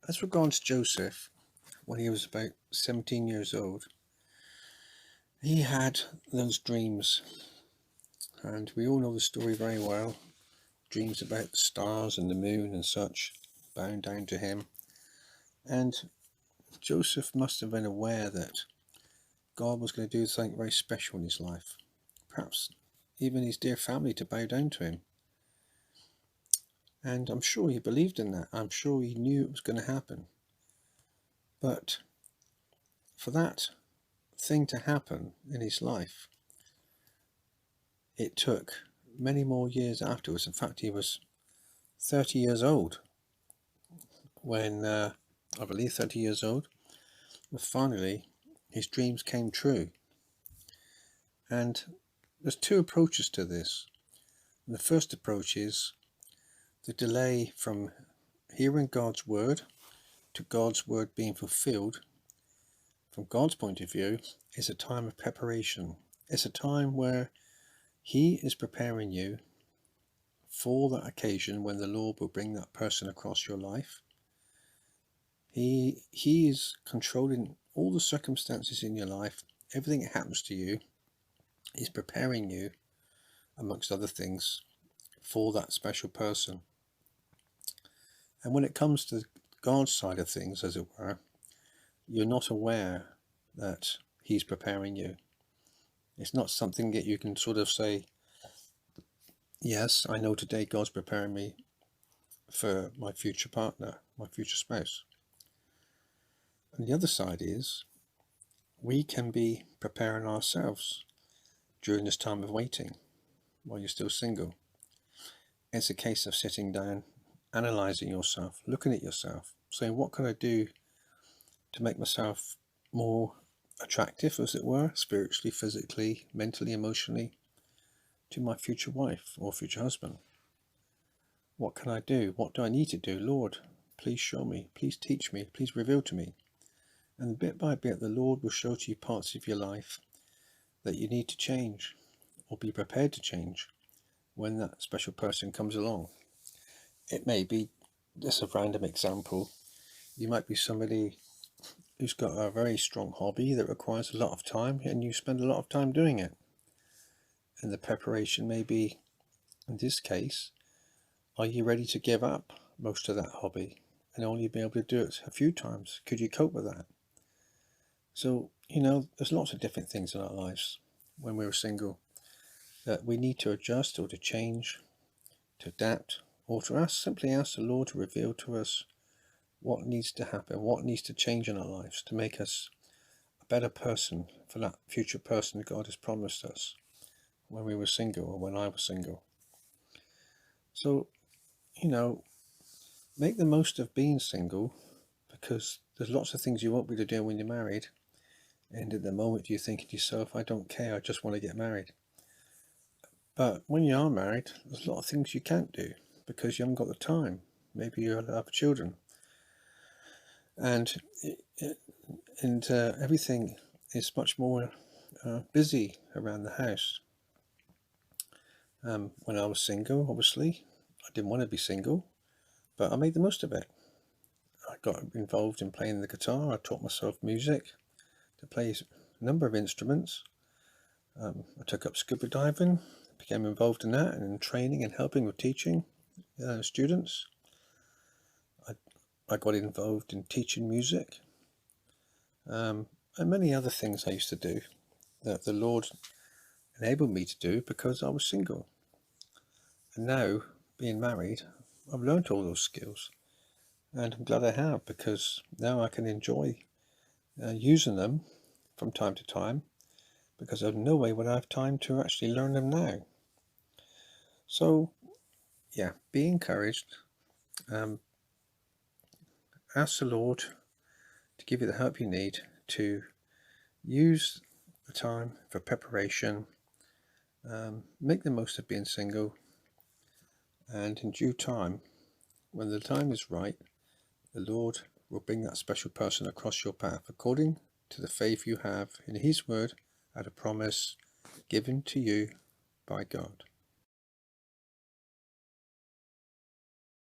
As regards Joseph, when he was about 17 years old, he had those dreams, and we all know the story very well. Dreams about the stars and the moon and such, bowing down to him. And Joseph must have been aware that God was going to do something very special in his life. Perhaps even his dear family to bow down to him. And I'm sure he believed in that. I'm sure he knew it was going to happen. But for that thing to happen in his life, it took many more years afterwards. In fact, he was 30 years old when, I believe 30 years old, but finally his dreams came true. And there's two approaches to this. And the first approach is the delay from hearing God's word to God's word being fulfilled. From God's point of view, is a time of preparation. It's a time where he is preparing you for that occasion when the Lord will bring that person across your life. He is controlling all the circumstances in your life. Everything that happens to you is preparing you, amongst other things, for that special person. And when it comes to God's side of things, as it were, you're not aware that he's preparing you. It's not something that you can sort of say, yes, I know today God's preparing me for my future partner, my future spouse. And the other side is, we can be preparing ourselves during this time of waiting while you're still single. It's a case of sitting down, analysing yourself, looking at yourself, saying, what can I do to make myself more attractive, as it were, spiritually, physically, mentally, emotionally, to my future wife or future husband? What can I do? What do I need to do? Lord, please show me, please teach me, please reveal to me. And bit by bit, the Lord will show to you parts of your life that you need to change or be prepared to change when that special person comes along. It may be, just a random example, you might be somebody who's got a very strong hobby that requires a lot of time, and you spend a lot of time doing it. And the preparation may be, in this case, are you ready to give up most of that hobby and only be able to do it a few times? Could you cope with that? So, there's lots of different things in our lives when we're single that we need to adjust or to change, to adapt, or to simply ask the Lord to reveal to us what needs to happen, what needs to change in our lives to make us a better person for that future person God has promised us when we were single or when I was single. So, make the most of being single, because there's lots of things you won't be able to do when you're married. And at the moment you're thinking to yourself, I don't care, I just want to get married. But when you are married, there's a lot of things you can't do because you haven't got the time. Maybe you have children. And everything is much more busy around the house. When I was single, obviously, I didn't want to be single, but I made the most of it. I got involved in playing the guitar. I taught myself music, to play a number of instruments. I took up scuba diving, became involved in that and in training and helping with teaching students. I got involved in teaching music and many other things I used to do that the Lord enabled me to do because I was single. And now, being married, I've learned all those skills, and I'm glad I have, because now I can enjoy using them from time to time, because there's no way would I have time to actually learn them now. So yeah, be encouraged. Ask the Lord to give you the help you need to use the time for preparation. Make the most of being single, and in due time, when the time is right, the Lord will bring that special person across your path according to the faith you have in his word and a promise given to you by God.